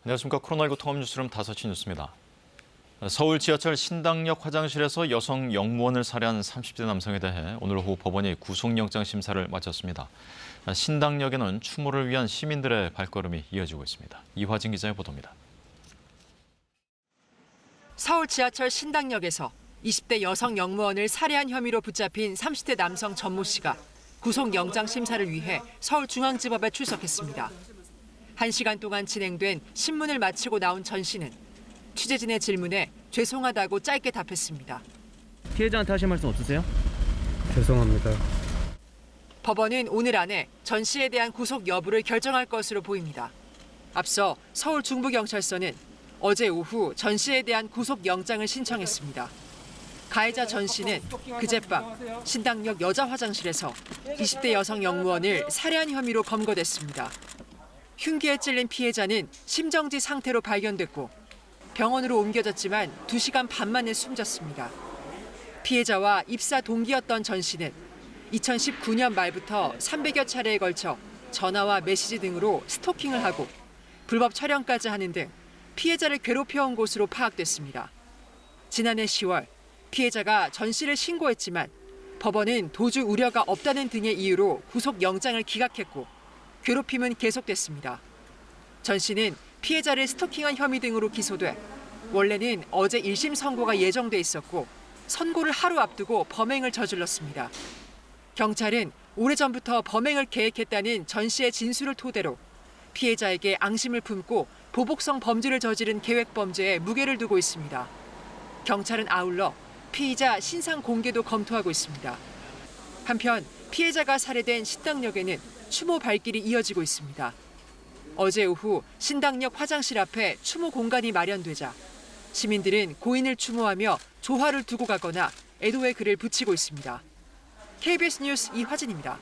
안녕하십니까. 코로나19 통합 뉴스룸 5시 뉴스입니다. 서울 지하철 신당역 화장실에서 여성 영무원을 살해한 30대 남성에 대해 오늘 오후 법원이 구속영장 심사를 마쳤습니다. 신당역에는 추모를 위한 시민들의 발걸음이 이어지고 있습니다. 이화진 기자의 보도입니다. 서울 지하철 신당역에서 20대 여성 영무원을 살해한 혐의로 붙잡힌 30대 남성 전모 씨가 구속영장 심사를 위해 서울중앙지법에 출석했습니다. 1시간 동안 진행된 신문을 마치고 나온 전 씨는 취재진의 질문에 죄송하다고 짧게 답했습니다. 피해자한테 하실 말씀 없으세요? 죄송합니다. 법원은 오늘 안에 전 씨에 대한 구속 여부를 결정할 것으로 보입니다. 앞서 서울 중부경찰서는 어제 오후 전 씨에 대한 구속영장을 신청했습니다. 가해자 전 씨는 그젯밤 신당역 여자 화장실에서 20대 여성 영무원을 살해한 혐의로 검거됐습니다. 흉기에 찔린 피해자는 심정지 상태로 발견됐고 병원으로 옮겨졌지만 2시간 반 만에 숨졌습니다. 피해자와 입사 동기였던 전 씨는 2019년 말부터 300여 차례에 걸쳐 전화와 메시지 등으로 스토킹을 하고 불법 촬영까지 하는 등 피해자를 괴롭혀온 것으로 파악됐습니다. 지난해 10월 피해자가 전 씨를 신고했지만 법원은 도주 우려가 없다는 등의 이유로 구속영장을 기각했고 괴롭힘은 계속됐습니다. 전 씨는 피해자를 스토킹한 혐의 등으로 기소돼 원래는 어제 1심 선고가 예정돼 있었고 선고를 하루 앞두고 범행을 저질렀습니다. 경찰은 오래전부터 범행을 계획했다는 전 씨의 진술을 토대로 피해자에게 앙심을 품고 보복성 범죄를 저지른 계획범죄에 무게를 두고 있습니다. 경찰은 아울러 피의자 신상 공개도 검토하고 있습니다. 한편 피해자가 살해된 신당역에는 추모 발길이 이어지고 있습니다. 어제 오후 신당역 화장실 앞에 추모 공간이 마련되자 시민들은 고인을 추모하며 조화를 두고 가거나 애도의 글을 붙이고 있습니다. KBS 뉴스 이화진입니다.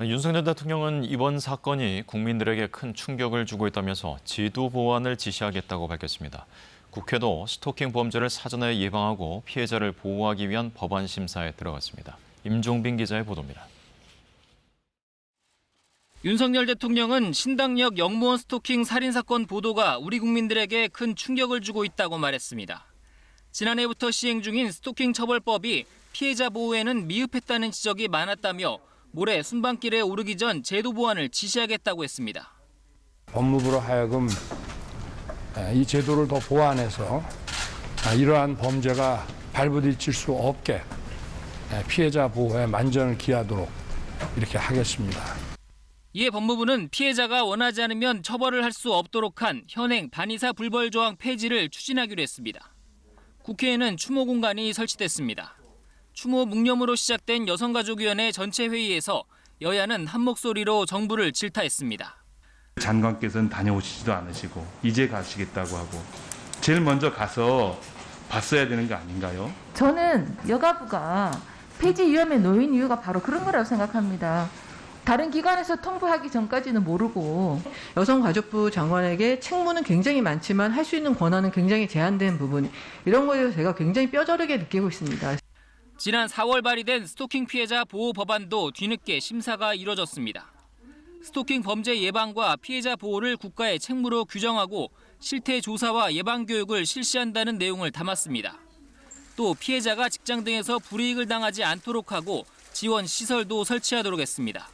윤석열 대통령은 이번 사건이 국민들에게 큰 충격을 주고 있다면서 제도 보완을 지시하겠다고 밝혔습니다. 국회도 스토킹 범죄를 사전에 예방하고 피해자를 보호하기 위한 법안 심사에 들어갔습니다. 임종빈 기자의 보도입니다. 윤석열 대통령은 신당역 영무원 스토킹 살인사건 보도가 우리 국민들에게 큰 충격을 주고 있다고 말했습니다. 지난해부터 시행 중인 스토킹 처벌법이 피해자 보호에는 미흡했다는 지적이 많았다며 모레 순방길에 오르기 전 제도 보완을 지시하겠다고 했습니다. 법무부로 하여금 이 제도를 더 보완해서 이러한 범죄가 발부딪힐 수 없게 피해자 보호에 만전을 기하도록 이렇게 하겠습니다. 이에 법무부는 피해자가 원하지 않으면 처벌을 할 수 없도록 한 현행 반의사 불벌 조항 폐지를 추진하기로 했습니다. 국회에는 추모 공간이 설치됐습니다. 추모 묵념으로 시작된 여성가족위원회 전체 회의에서 여야는 한 목소리로 정부를 질타했습니다. 장관께서는 다녀오시지도 않으시고 이제 가시겠다고 하고 제일 먼저 가서 봤어야 되는 거 아닌가요? 저는 여가부가 폐지 위험에 놓인 이유가 바로 그런 거라고 생각합니다. 다른 기관에서 통보하기 전까지는 모르고 여성가족부 장관에게 책무는 굉장히 많지만 할 수 있는 권한은 굉장히 제한된 부분, 이런 거에 대해서 제가 굉장히 뼈저리게 느끼고 있습니다. 지난 4월 발의된 스토킹 피해자 보호 법안도 뒤늦게 심사가 이뤄졌습니다. 스토킹 범죄 예방과 피해자 보호를 국가의 책무로 규정하고 실태 조사와 예방 교육을 실시한다는 내용을 담았습니다. 또 피해자가 직장 등에서 불이익을 당하지 않도록 하고 지원 시설도 설치하도록 했습니다.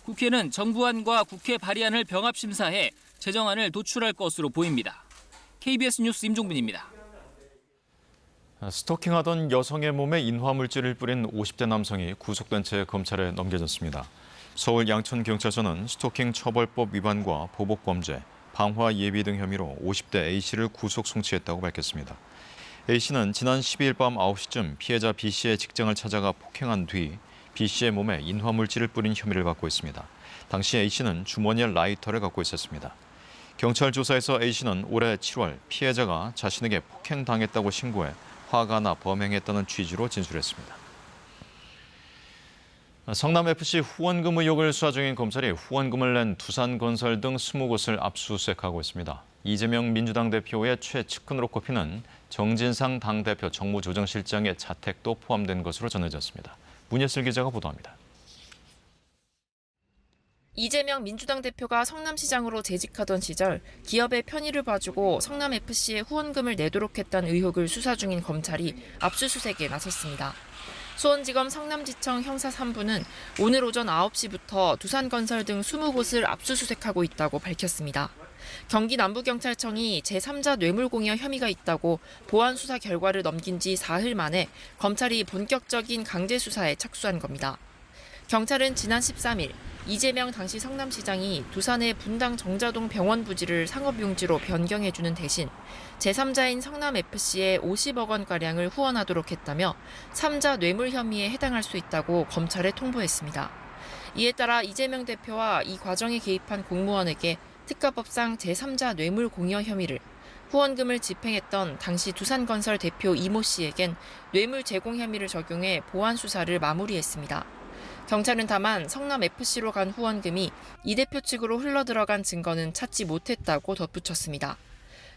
국회는 정부안과 국회 발의안을 병합 심사해 제정안을 도출할 것으로 보입니다. KBS 뉴스 임종빈입니다. 스토킹하던 여성의 몸에 인화물질을 뿌린 50대 남성이 구속된 채 검찰에 넘겨졌습니다. 서울 양천경찰서는 스토킹 처벌법 위반과 보복범죄, 방화 예비 등 혐의로 50대 A씨를 구속 송치했다고 밝혔습니다. A씨는 지난 12일 밤 9시쯤 피해자 B씨의 직장을 찾아가 폭행한 뒤 B씨의 몸에 인화물질을 뿌린 혐의를 받고 있습니다. 당시 A씨는 주머니에 라이터를 갖고 있었습니다. 경찰 조사에서 A씨는 올해 7월 피해자가 자신에게 폭행당했다고 신고해 화가 나 범행했다는 취지로 진술했습니다. 성남FC 후원금 의혹을 수사 중인 검찰이 후원금을 낸 두산건설 등 20곳을 압수수색하고 있습니다. 이재명 민주당 대표의 최측근으로 꼽히는 정진상 당대표 정무조정실장의 자택도 포함된 것으로 전해졌습니다. 문예슬 기자가 보도합니다. 이재명 민주당 대표가 성남시장으로 재직하던 시절 기업의 편의를 봐주고 성남FC에 후원금을 내도록 했다는 의혹을 수사 중인 검찰이 압수수색에 나섰습니다. 수원지검 성남지청 형사 3부는 오늘 오전 9시부터 두산건설 등 20곳을 압수수색하고 있다고 밝혔습니다. 경기 남부경찰청이 제3자 뇌물공여 혐의가 있다고 보안 수사 결과를 넘긴 지 사흘 만에 검찰이 본격적인 강제 수사에 착수한 겁니다. 경찰은 지난 13일 이재명 당시 성남시장이 두산의 분당 정자동 병원 부지를 상업용지로 변경해주는 대신 제3자인 성남FC에 50억 원가량을 후원하도록 했다며 3자 뇌물 혐의에 해당할 수 있다고 검찰에 통보했습니다. 이에 따라 이재명 대표와 이 과정에 개입한 공무원에게 특가법상 제3자 뇌물 공여 혐의를, 후원금을 집행했던 당시 두산건설 대표 이모 씨에겐 뇌물 제공 혐의를 적용해 보안 수사를 마무리했습니다. 경찰은 다만 성남FC로 간 후원금이 이 대표 측으로 흘러들어간 증거는 찾지 못했다고 덧붙였습니다.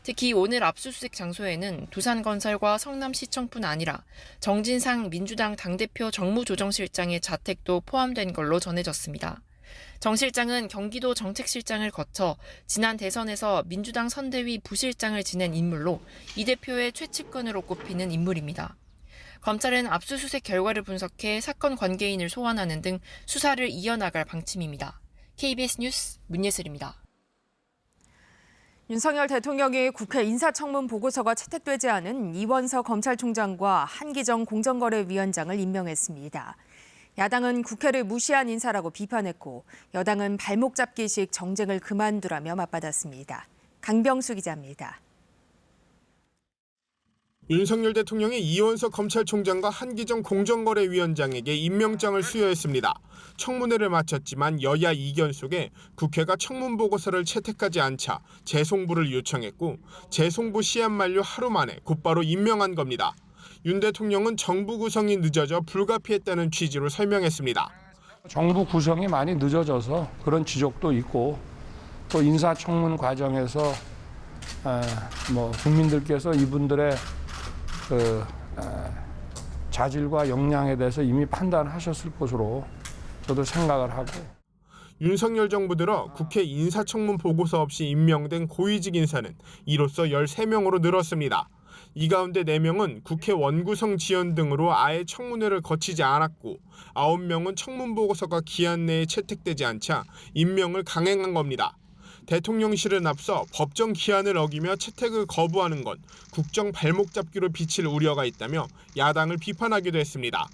특히 오늘 압수수색 장소에는 두산건설과 성남시청뿐 아니라 정진상 민주당 당대표 정무조정실장의 자택도 포함된 걸로 전해졌습니다. 정 실장은 경기도 정책실장을 거쳐 지난 대선에서 민주당 선대위 부실장을 지낸 인물로 이 대표의 최측근으로 꼽히는 인물입니다. 검찰은 압수수색 결과를 분석해 사건 관계인을 소환하는 등 수사를 이어나갈 방침입니다. KBS 뉴스 문예슬입니다. 윤석열 대통령이 국회 인사청문 보고서가 채택되지 않은 이원석 검찰총장과 한기정 공정거래위원장을 임명했습니다. 야당은 국회를 무시한 인사라고 비판했고 여당은 발목 잡기식 정쟁을 그만두라며 맞받았습니다. 강병수 기자입니다. 윤석열 대통령이 이원석 검찰총장과 한기정 공정거래위원장에게 임명장을 수여했습니다. 청문회를 마쳤지만 여야 이견 속에 국회가 청문보고서를 채택하지 않자 재송부를 요청했고 재송부 시한 만료 하루 만에 곧바로 임명한 겁니다. 윤 대통령은 정부 구성이 늦어져 불가피했다는 취지로 설명했습니다. 정부 구성이 많이 늦어져서 그런 지적도 있고 또 인사청문 과정에서 국민들께서 이분들의 자질과 역량에 대해서 이미 판단하셨을 것으로 저도 생각을 하고. 윤석열 정부 들어 국회 인사청문 보고서 없이 임명된 고위직 인사는 이로써 13명으로 늘었습니다. 이 가운데 4명은 국회 원구성 지연 등으로 아예 청문회를 거치지 않았고 9명은 청문보고서가 기한 내에 채택되지 않자 임명을 강행한 겁니다. 대통령실은 앞서 법정 기한을 어기며 채택을 거부하는 건 국정 발목 잡기로 비칠 우려가 있다며 야당을 비판하기도 했습니다.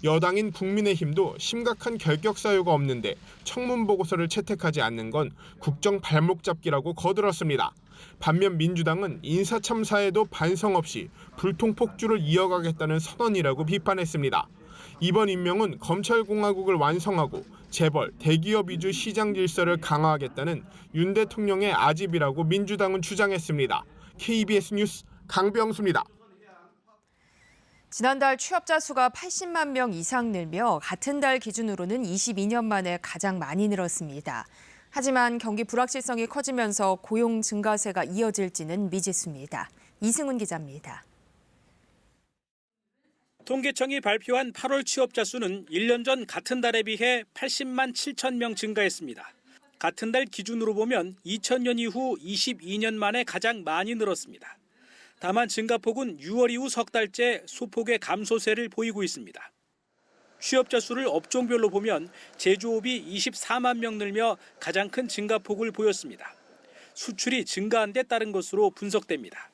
여당인 국민의힘도 심각한 결격 사유가 없는데 청문보고서를 채택하지 않는 건 국정 발목 잡기라고 거들었습니다. 반면 민주당은 인사참사에도 반성 없이 불통폭주를 이어가겠다는 선언이라고 비판했습니다. 이번 임명은 검찰공화국을 완성하고 재벌, 대기업 위주 시장 질서를 강화하겠다는 윤 대통령의 아집이라고 민주당은 주장했습니다. KBS 뉴스 강병수입니다. 지난달 취업자 수가 80만 명 이상 늘며 같은 달 기준으로는 22년 만에 가장 많이 늘었습니다. 하지만 경기 불확실성이 커지면서 고용 증가세가 이어질지는 미지수입니다. 이승훈 기자입니다. 통계청이 발표한 8월 취업자 수는 1년 전 같은 달에 비해 80만 7천 명 증가했습니다. 같은 달 기준으로 보면 2000년 이후 22년 만에 가장 많이 늘었습니다. 다만 증가폭은 6월 이후 석 달째 소폭의 감소세를 보이고 있습니다. 취업자 수를 업종별로 보면 제조업이 24만 명 늘며 가장 큰 증가폭을 보였습니다. 수출이 증가한 데 따른 것으로 분석됩니다.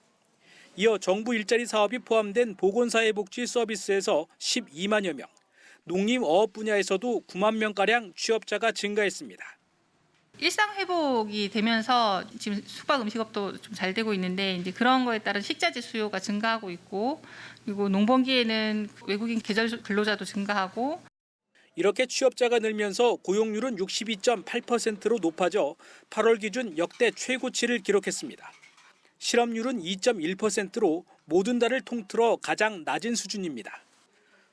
이어 정부 일자리 사업이 포함된 보건사회복지 서비스에서 12만여 명, 농림어업 분야에서도 9만 명가량 취업자가 증가했습니다. 일상 회복이 되면서 지금 숙박 음식업도 좀 잘 되고 있는데 이제 그런 거에 따른 식자재 수요가 증가하고 있고 그리고 농번기에는 외국인 계절 근로자도 증가하고 이렇게 취업자가 늘면서 고용률은 62.8%로 높아져 8월 기준 역대 최고치를 기록했습니다. 실업률은 2.1%로 모든 달을 통틀어 가장 낮은 수준입니다.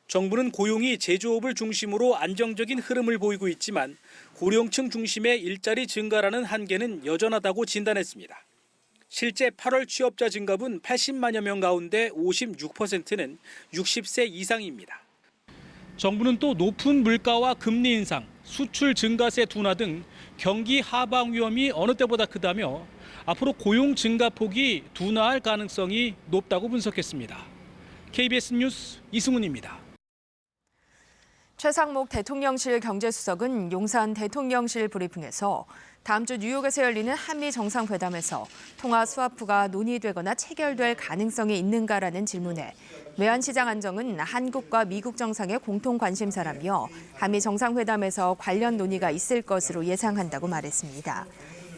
정부는 고용이 제조업을 중심으로 안정적인 흐름을 보이고 있지만 고령층 중심의 일자리 증가라는 한계는 여전하다고 진단했습니다. 실제 8월 취업자 증가분 80만여 명 가운데 56%는 60세 이상입니다. 정부는 또 높은 물가와 금리 인상, 수출 증가세 둔화 등 경기 하방 위험이 어느 때보다 크다며 앞으로 고용 증가폭이 둔화할 가능성이 높다고 분석했습니다. KBS 뉴스 이승훈입니다. 최상목 대통령실 경제수석은 용산 대통령실 브리핑에서 다음 주 뉴욕에서 열리는 한미 정상회담에서 통화 스와프가 논의되거나 체결될 가능성이 있는가라는 질문에 외환시장 안정은 한국과 미국 정상의 공통 관심사라며 한미 정상회담에서 관련 논의가 있을 것으로 예상한다고 말했습니다.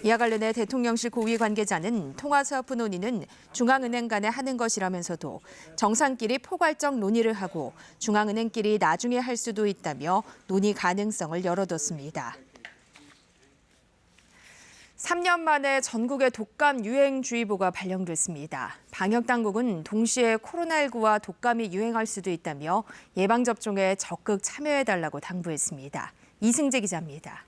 이와 관련해 대통령실 고위 관계자는 통화 스와프 논의는 중앙은행 간에 하는 것이라면서도 정상끼리 포괄적 논의를 하고 중앙은행끼리 나중에 할 수도 있다며 논의 가능성을 열어뒀습니다. 3년 만에 전국에 독감 유행주의보가 발령됐습니다. 방역당국은 동시에 코로나19와 독감이 유행할 수도 있다며 예방접종에 적극 참여해달라고 당부했습니다. 이승재 기자입니다.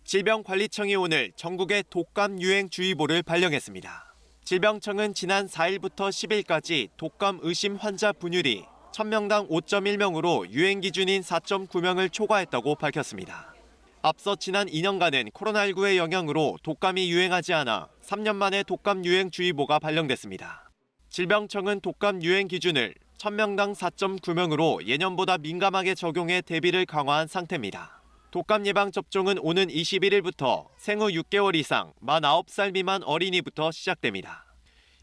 질병관리청이 오늘 전국에 독감 유행주의보를 발령했습니다. 질병청은 지난 4일부터 10일까지 독감 의심 환자 분율이 1000명당 5.1명으로 유행 기준인 4.9명을 초과했다고 밝혔습니다. 앞서 지난 2년간은 코로나19의 영향으로 독감이 유행하지 않아 3년 만에 독감 유행주의보가 발령됐습니다. 질병청은 독감 유행 기준을 1000명당 4.9명으로 예년보다 민감하게 적용해 대비를 강화한 상태입니다. 독감 예방 접종은 오는 21일부터 생후 6개월 이상 49살 미만 어린이부터 시작됩니다.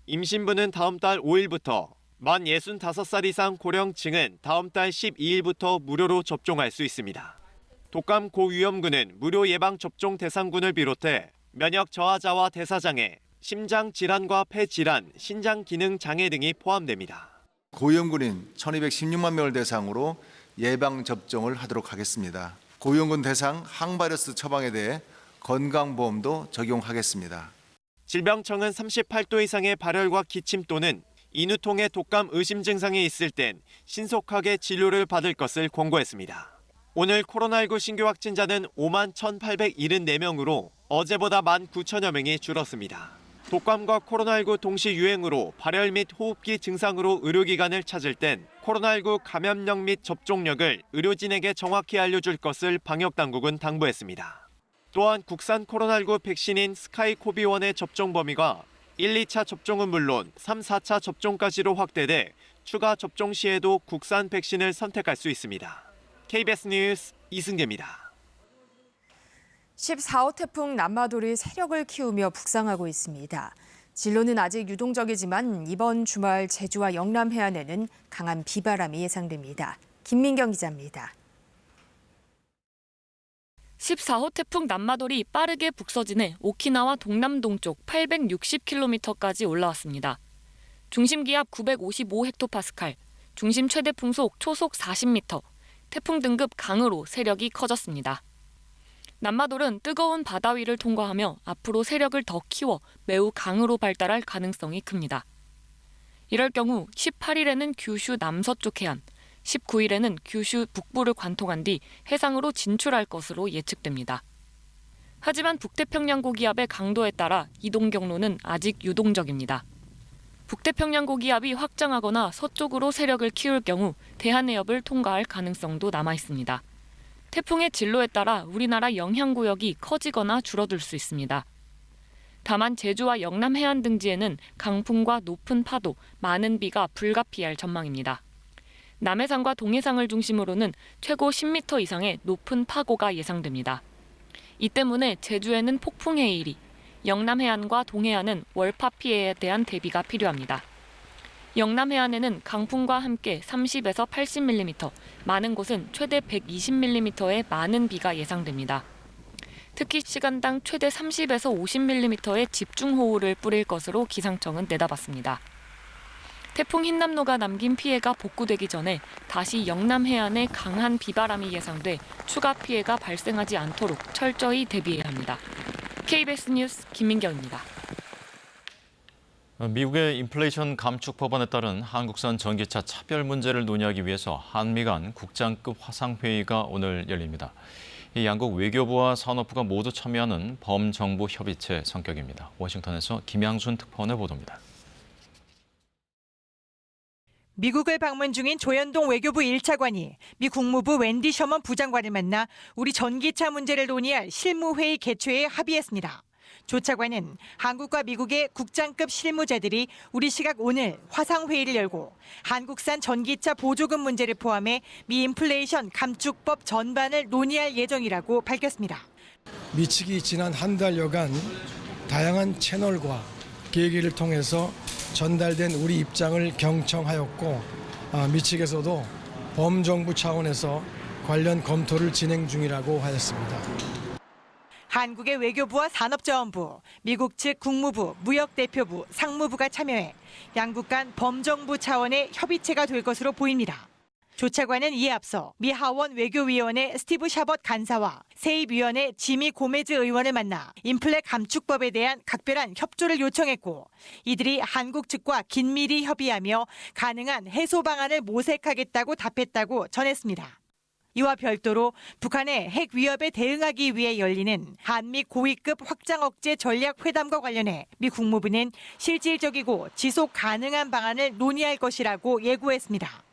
임신부는 다음 달 5일부터, 만 65살 이상 고령층은 다음 달 12일부터 무료로 접종할 수 있습니다. 독감 고위험군은 무료 예방 접종 대상군을 비롯해 면역 저하자와 대사장애, 심장 질환과 폐 질환, 신장 기능 장애 등이 포함됩니다. 고위험군인 1216만 명을 대상으로 예방 접종을 하도록 하겠습니다. 고위험군 대상 항바이러스 처방에 대해 건강보험도 적용하겠습니다. 질병청은 38도 이상의 발열과 기침 또는 인후통의 독감 의심 증상이 있을 땐 신속하게 진료를 받을 것을 권고했습니다. 오늘 코로나19 신규 확진자는 5만 1,874명으로 어제보다 19,000여 명이 줄었습니다. 독감과 코로나19 동시 유행으로 발열 및 호흡기 증상으로 의료기관을 찾을 땐 코로나19 감염력 및 접종력을 의료진에게 정확히 알려줄 것을 방역당국은 당부했습니다. 또한 국산 코로나19 백신인 스카이코비1의 접종 범위가 1, 2차 접종은 물론 3, 4차 접종까지로 확대돼 추가 접종 시에도 국산 백신을 선택할 수 있습니다. KBS 뉴스 이승재입니다. 14호 태풍 남마돌이 세력을 키우며 북상하고 있습니다. 진로는 아직 유동적이지만 이번 주말 제주와 영남 해안에는 강한 비바람이 예상됩니다. 김민경 기자입니다. 14호 태풍 남마돌이 빠르게 북서진해 오키나와 동남동쪽 860km까지 올라왔습니다. 중심 기압 955헥토파스칼, 중심 최대 풍속 초속 40m, 태풍 등급 강으로 세력이 커졌습니다. 남마돌은 뜨거운 바다 위를 통과하며 앞으로 세력을 더 키워 매우 강으로 발달할 가능성이 큽니다. 이럴 경우 18일에는 규슈 남서쪽 해안, 19일에는 규슈 북부를 관통한 뒤 해상으로 진출할 것으로 예측됩니다. 하지만 북태평양 고기압의 강도에 따라 이동 경로는 아직 유동적입니다. 북태평양 고기압이 확장하거나 서쪽으로 세력을 키울 경우 대한해협을 통과할 가능성도 남아 있습니다. 태풍의 진로에 따라 우리나라 영향구역이 커지거나 줄어들 수 있습니다. 다만 제주와 영남 해안 등지에는 강풍과 높은 파도, 많은 비가 불가피할 전망입니다. 남해상과 동해상을 중심으로는 최고 10m 이상의 높은 파고가 예상됩니다. 이 때문에 제주에는 폭풍 해일이, 영남 해안과 동해안은 월파 피해에 대한 대비가 필요합니다. 영남 해안에는 강풍과 함께 30에서 80mm, 많은 곳은 최대 120mm의 많은 비가 예상됩니다. 특히 시간당 최대 30에서 50mm의 집중호우를 뿌릴 것으로 기상청은 내다봤습니다. 태풍 흰남노가 남긴 피해가 복구되기 전에 다시 영남 해안에 강한 비바람이 예상돼 추가 피해가 발생하지 않도록 철저히 대비해야 합니다. KBS 뉴스 김민경입니다. 미국의 인플레이션 감축 법안에 따른 한국산 전기차 차별 문제를 논의하기 위해서 한미 간 국장급 화상회의가 오늘 열립니다. 이 양국 외교부와 산업부가 모두 참여하는 범정부 협의체 성격입니다. 워싱턴에서 김양순 특파원의 보도입니다. 미국을 방문 중인 조현동 외교부 1차관이 미 국무부 웬디 셔먼 부장관을 만나 우리 전기차 문제를 논의할 실무회의 개최에 합의했습니다. 조 차관은 한국과 미국의 국장급 실무자들이 우리 시각 오늘 화상회의를 열고 한국산 전기차 보조금 문제를 포함해 미 인플레이션 감축법 전반을 논의할 예정이라고 밝혔습니다. 미 측이 지난 한 달여간 다양한 채널과 계기를 통해서 전달된 우리 입장을 경청하였고 미 측에서도 범정부 차원에서 관련 검토를 진행 중이라고 하였습니다. 한국의 외교부와 산업자원부, 미국 측 국무부, 무역대표부, 상무부가 참여해 양국 간 범정부 차원의 협의체가 될 것으로 보입니다. 조 차관은 이에 앞서 미 하원 외교위원회 스티브 샤벗 간사와 세입위원회 지미 고메즈 의원을 만나 인플레 감축법에 대한 각별한 협조를 요청했고 이들이 한국 측과 긴밀히 협의하며 가능한 해소 방안을 모색하겠다고 답했다고 전했습니다. 이와 별도로 북한의 핵 위협에 대응하기 위해 열리는 한미 고위급 확장 억제 전략 회담과 관련해 미 국무부는 실질적이고 지속 가능한 방안을 논의할 것이라고 예고했습니다.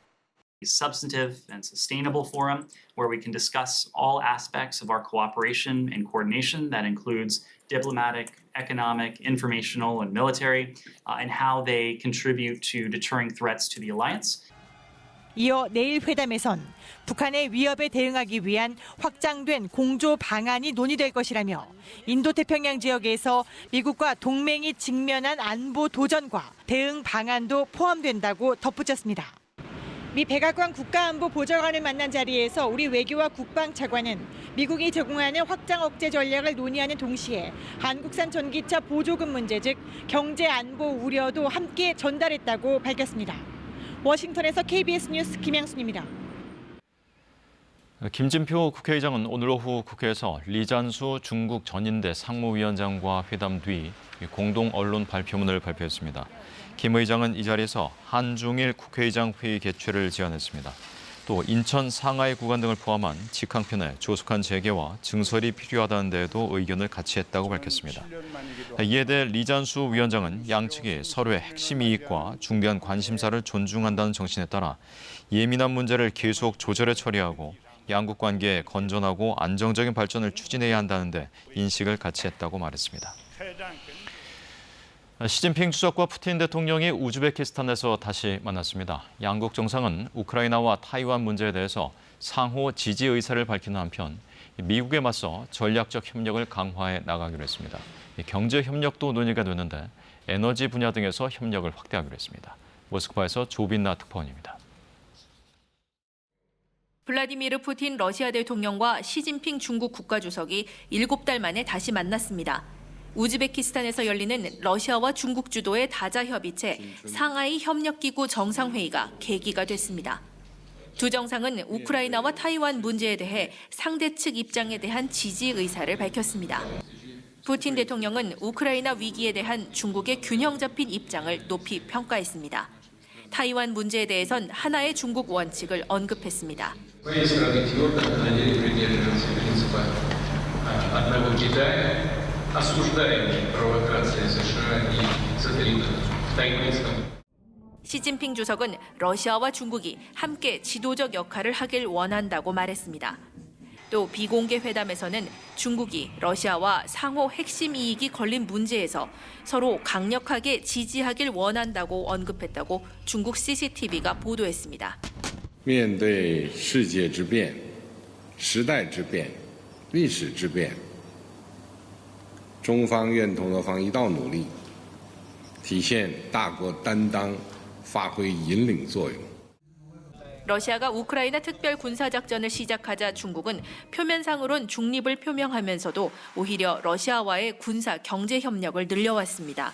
Substantive and sustainable forum where we can discuss all aspects of our cooperation and coordination that includes diplomatic, economic, informational, and military, and how they contribute to deterring threats to the alliance. 이어 내일 회담에선 북한의 위협에 대응하기 위한 확장된 공조 방안이 논의될 것이라며 인도태평양 지역에서 미국과 동맹이 직면한 안보 도전과 대응 방안도 포함된다고 덧붙였습니다. 미 백악관 국가안보보좌관을 만난 자리에서 우리 외교와 국방차관은 미국이 제공하는 확장 억제 전략을 논의하는 동시에 한국산 전기차 보조금 문제 즉 경제 안보 우려도 함께 전달했다고 밝혔습니다. 워싱턴에서 KBS 뉴스 김양순입니다. 김진표 국회의장은 오늘 오후 국회에서 리잔수 중국 전인대 상무위원장과 회담 뒤 공동 언론 발표문을 발표했습니다. 김 의장은 이 자리에서 한중일 국회의장 회의 개최를 제안했습니다. 또 인천 상하이 구간 등을 포함한 직항편의 조속한 재개와 증설이 필요하다는 데에도 의견을 같이 했다고 밝혔습니다. 이에 대해 리잔수 위원장은 양측이 서로의 핵심 이익과 중대한 관심사를 존중한다는 정신에 따라 예민한 문제를 계속 조절해 처리하고 양국 관계의 건전하고 안정적인 발전을 추진해야 한다는 데 인식을 같이 했다고 말했습니다. 시진핑 주석과 푸틴 대통령이 우즈베키스탄에서 다시 만났습니다. 양국 정상은 우크라이나와 타이완 문제에 대해서 상호 지지 의사를 밝히는 한편 미국에 맞서 전략적 협력을 강화해 나가기로 했습니다. 경제 협력도 논의가 되는데 에너지 분야 등에서 협력을 확대하기로 했습니다. 모스크바에서 조빈나 특파원입니다. 블라디미르 푸틴 러시아 대통령과 시진핑 중국 국가주석이 7달 만에 다시 만났습니다. 우즈베키스탄에서 열리는 러시아와 중국 주도의 다자협의체 상하이 협력기구 정상회의가 계기가 됐습니다. 두 정상은 우크라이나와 타이완 문제에 대해 상대 측 입장에 대한 지지 의사를 밝혔습니다. 푸틴 대통령은 우크라이나 위기에 대한 중국의 균형 잡힌 입장을 높이 평가했습니다. 타이완 문제에 대해선 하나의 중국 원칙을 언급했습니다. 시진핑 주석은 러시아와 중국이 함께 지도적 역할을 하길 원한다고 말했습니다. 또 비공개 회담에서는 중국이 러시아와 상호 핵심 이익이 걸린 문제에서 서로 강력하게 지지하길 원한다고 언급했다고 중국 CCTV가 보도했습니다. 面对世界之变、时代之变、历史之变。 中方愿同俄方一道努力，体现大国担当，发挥引领作用。 러시아가 우크라이나 특별 군사작전을 시작하자 중국은 표면상으론 중립을 표명하면서도 오히려 러시아와의 군사 경제 협력을 늘려왔습니다.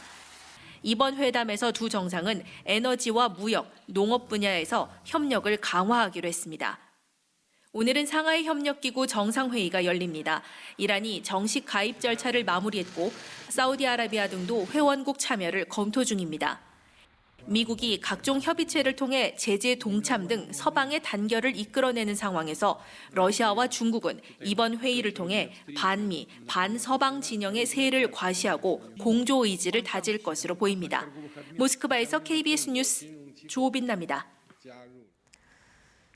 이번 회담에서 두 정상은 에너지와 무역, 농업 분야에서 협력을 강화하기로 했습니다. 오늘은 상하이 협력기구 정상회의가 열립니다. 이란이 정식 가입 절차를 마무리했고 사우디아라비아 등도 회원국 참여를 검토 중입니다. 미국이 각종 협의체를 통해 제재 동참 등 서방의 단결을 이끌어내는 상황에서 러시아와 중국은 이번 회의를 통해 반미, 반서방 진영의 세를 과시하고 공조 의지를 다질 것으로 보입니다. 모스크바에서 KBS 뉴스 조빈나입니다.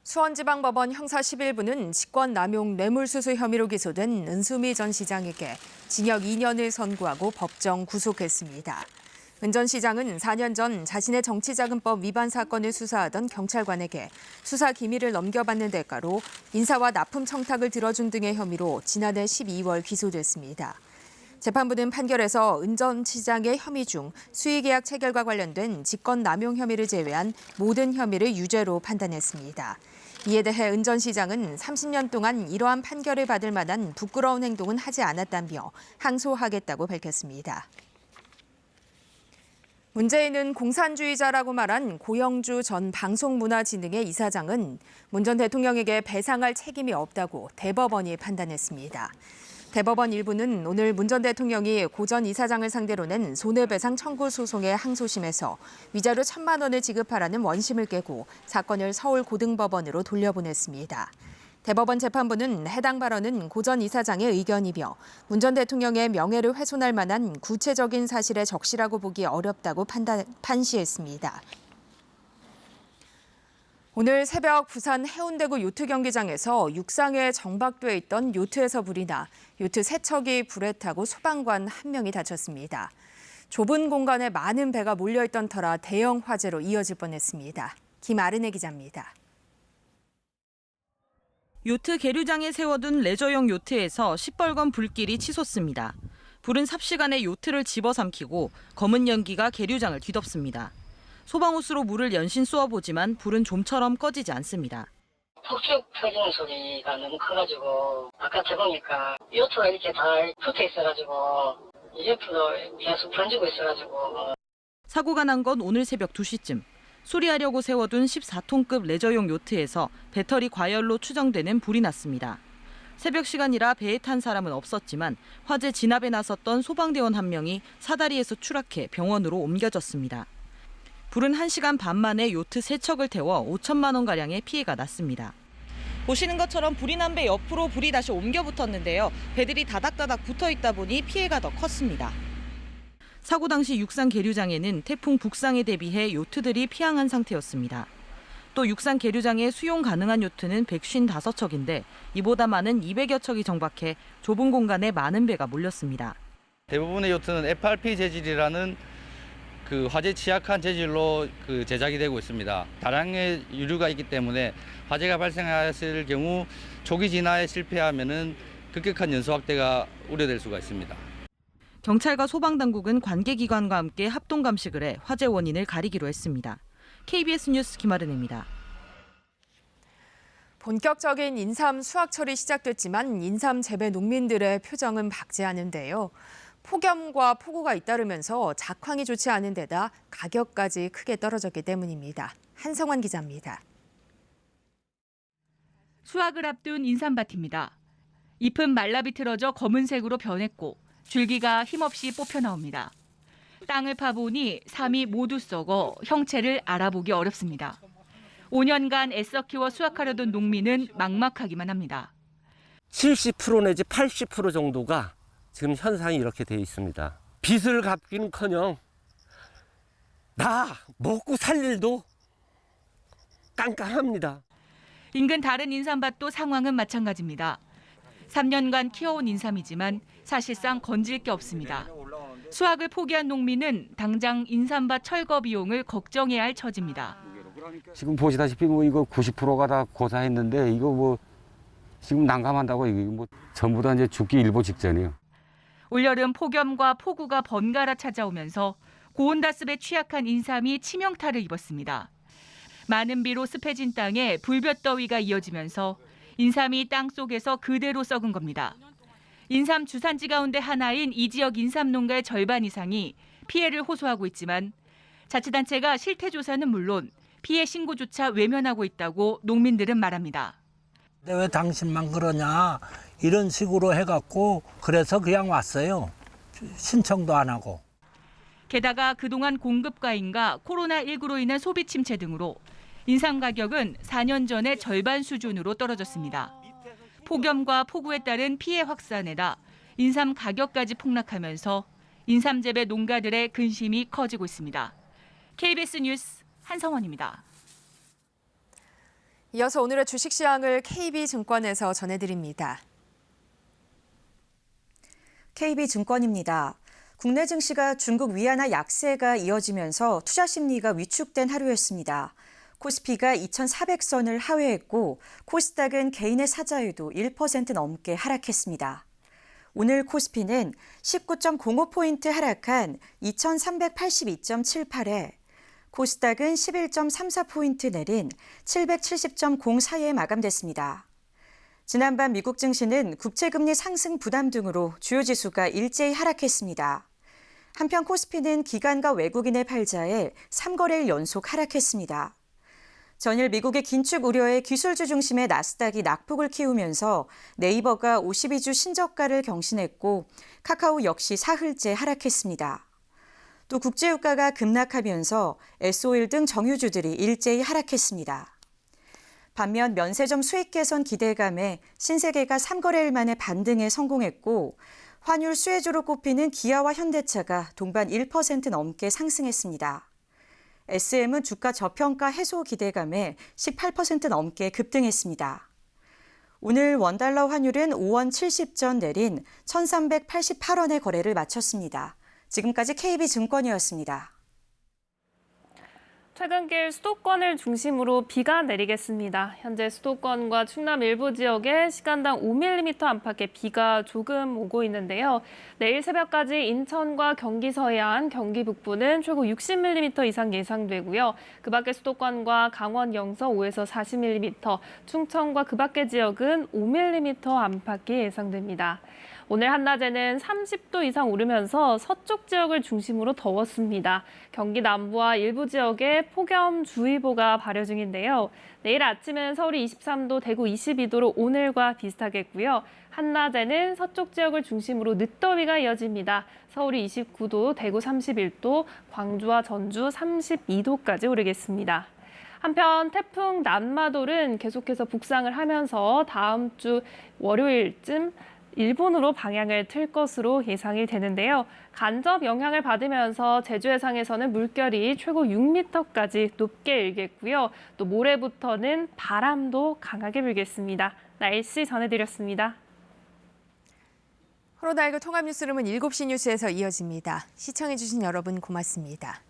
수원지방법원 형사 11부는 직권남용 뇌물수수 혐의로 기소된 은수미 전 시장에게 징역 2년을 선고하고 법정 구속했습니다. 은 전 시장은 4년 전 자신의 정치자금법 위반 사건을 수사하던 경찰관에게 수사 기밀을 넘겨받는 대가로 인사와 납품 청탁을 들어준 등의 혐의로 지난해 12월 기소됐습니다. 재판부는 판결에서 은 전 시장의 혐의 중 수의계약 체결과 관련된 직권남용 혐의를 제외한 모든 혐의를 유죄로 판단했습니다. 이에 대해 은 전 시장은 30년 동안 이러한 판결을 받을 만한 부끄러운 행동은 하지 않았다며 항소하겠다고 밝혔습니다. 문재인은 공산주의자라고 말한 고영주 전 방송문화진흥회 이사장은 문 전 대통령에게 배상할 책임이 없다고 대법원이 판단했습니다. 대법원 일부는 오늘 문 전 대통령이 고 전 이사장을 상대로 낸 손해배상 청구 소송의 항소심에서 위자료 1,000만 원을 지급하라는 원심을 깨고 사건을 서울고등법원으로 돌려보냈습니다. 대법원 재판부는 해당 발언은 고 전 이사장의 의견이며 문 전 대통령의 명예를 훼손할 만한 구체적인 사실에 적시라고 보기 어렵다고 판시했습니다. 오늘 새벽 부산 해운대구 요트 경기장에서 육상에 정박돼 있던 요트에서 불이 나 요트 3척이 불에 타고 소방관 1명이 다쳤습니다. 좁은 공간에 많은 배가 몰려있던 터라 대형 화재로 이어질 뻔했습니다. 김아른의 기자입니다. 요트 계류장에 세워둔 레저용 요트에서 시뻘건 불길이 치솟습니다. 불은 삽시간에 요트를 집어삼키고 검은 연기가 계류장을 뒤덮습니다. 소방호스로 물을 연신 쏘아보지만 불은 좀처럼 꺼지지 않습니다. 폭죽 터지는 소리가 너무 커가지고 아까 들어보니까 요트가 이렇게 다 붙어 있어가지고 옆으로 계속 번지고 있어가지고. 사고가 난 건 오늘 새벽 2시쯤. 수리하려고 세워둔 14톤급 레저용 요트에서 배터리 과열로 추정되는 불이 났습니다. 새벽 시간이라 배에 탄 사람은 없었지만 화재 진압에 나섰던 소방대원 1명이 사다리에서 추락해 병원으로 옮겨졌습니다. 불은 1시간 반 만에 요트 3척을 태워 5천만 원가량의 피해가 났습니다. 보시는 것처럼 불이 난 배 옆으로 불이 다시 옮겨 붙었는데요. 배들이 다닥다닥 붙어 있다 보니 피해가 더 컸습니다. 사고 당시 육상 계류장에는 태풍 북상에 대비해 요트들이 피항한 상태였습니다. 또 육상 계류장에 수용 가능한 요트는 155척인데 이보다 많은 200여 척이 정박해 좁은 공간에 많은 배가 몰렸습니다. 대부분의 요트는 FRP 재질이라는 화재 취약한 재질로 제작이 되고 있습니다. 다량의 유류가 있기 때문에 화재가 발생했을 경우 조기 진화에 실패하면은 급격한 연소 확대가 우려될 수가 있습니다. 경찰과 소방당국은 관계기관과 함께 합동 감식을 해 화재 원인을 가리기로 했습니다. KBS 뉴스 김아른입니다. 본격적인 인삼 수확철이 시작됐지만 인삼 재배 농민들의 표정은 밝지 않은데요. 폭염과 폭우가 잇따르면서 작황이 좋지 않은 데다 가격까지 크게 떨어졌기 때문입니다. 한성환 기자입니다. 수확을 앞둔 인삼밭입니다. 잎은 말라 비틀어져 검은색으로 변했고 줄기가 힘없이 뽑혀 나옵니다. 땅을 파보니 삶이 모두 썩어 형체를 알아보기 어렵습니다. 5년간 애써 키워 수확하려던 농민은 막막하기만 합니다. 70% 내지 80% 정도가 지금 현상이 이렇게 돼 있습니다. 빚을 갚기는커녕 나 먹고 살 일도 깜깜합니다. 인근 다른 인삼밭도 상황은 마찬가지입니다. 3년간 키워온 인삼이지만 사실상 건질 게 없습니다. 수확을 포기한 농민은 당장 인삼밭 철거 비용을 걱정해야 할 처지입니다. 지금 보시다시피 이거 90%가 다 고사했는데 이거 지금 난감한다고 이거 전부 다 이제 죽기 일보 직전이에요. 올여름 폭염과 폭우가 번갈아 찾아오면서 고온다습에 취약한 인삼이 치명타를 입었습니다. 많은 비로 습해진 땅에 불볕더위가 이어지면서 인삼이 땅속에서 그대로 썩은 겁니다. 인삼 주산지 가운데 하나인 이 지역 인삼 농가의 절반 이상이 피해를 호소하고 있지만 자치단체가 실태조사는 물론 피해 신고조차 외면하고 있다고 농민들은 말합니다. 왜 당신만 그러냐 이런 식으로 해갖고 그래서 그냥 왔어요. 신청도 안 하고. 게다가 그동안 공급과잉과 코로나19로 인한 소비 침체 등으로 인삼 가격은 4년 전의 절반 수준으로 떨어졌습니다. 폭염과 폭우에 따른 피해 확산에다 인삼 가격까지 폭락하면서 인삼 재배 농가들의 근심이 커지고 있습니다. KBS 뉴스 한성원입니다. 이어서 오늘의 주식 시황을 KB증권에서 전해드립니다. KB증권입니다. 국내 증시가 중국 위안화 약세가 이어지면서 투자 심리가 위축된 하루였습니다. 코스피가 2,400선을 하회했고 코스닥은 개인의 사자유도 1% 넘게 하락했습니다. 오늘 코스피는 19.05포인트 하락한 2,382.78에 코스닥은 11.34포인트 내린 770.04에 마감됐습니다. 지난밤 미국 증시는 국채금리 상승 부담 등으로 주요 지수가 일제히 하락했습니다. 한편 코스피는 기관과 외국인의 팔자에 3거래일 연속 하락했습니다. 전일 미국의 긴축 우려에 기술주 중심의 나스닥이 낙폭을 키우면서 네이버가 52주 신저가를 경신했고 카카오 역시 사흘째 하락했습니다. 또 국제유가가 급락하면서 S-오일 등 정유주들이 일제히 하락했습니다. 반면 면세점 수익 개선 기대감에 신세계가 3거래일 만에 반등에 성공했고 환율 수혜주로 꼽히는 기아와 현대차가 동반 1% 넘게 상승했습니다. SM은 주가 저평가 해소 기대감에 18% 넘게 급등했습니다. 오늘 원달러 환율은 5원 70전 내린 1,388원의 거래를 마쳤습니다. 지금까지 KB증권이었습니다. 퇴근길 수도권을 중심으로 비가 내리겠습니다. 현재 수도권과 충남 일부 지역에 시간당 5mm 안팎의 비가 조금 오고 있는데요. 내일 새벽까지 인천과 경기 서해안, 경기 북부는 최고 60mm 이상 예상되고요. 그 밖의 수도권과 강원 영서 5에서 40mm, 충청과 그 밖의 지역은 5mm 안팎이 예상됩니다. 오늘 한낮에는 30도 이상 오르면서 서쪽 지역을 중심으로 더웠습니다. 경기 남부와 일부 지역에 폭염주의보가 발효 중인데요. 내일 아침은 서울이 23도, 대구 22도로 오늘과 비슷하겠고요. 한낮에는 서쪽 지역을 중심으로 늦더위가 이어집니다. 서울이 29도, 대구 31도, 광주와 전주 32도까지 오르겠습니다. 한편 태풍 난마돌은 계속해서 북상을 하면서 다음 주 월요일쯤 일본으로 방향을 틀 것으로 예상이 되는데요. 간접 영향을 받으면서 제주 해상에서는 물결이 최고 6m까지 높게 일겠고요. 또 모레부터는 바람도 강하게 불겠습니다. 날씨 전해드렸습니다. 코로나19 통합 뉴스룸은 7시 뉴스에서 이어집니다. 시청해주신 여러분 고맙습니다.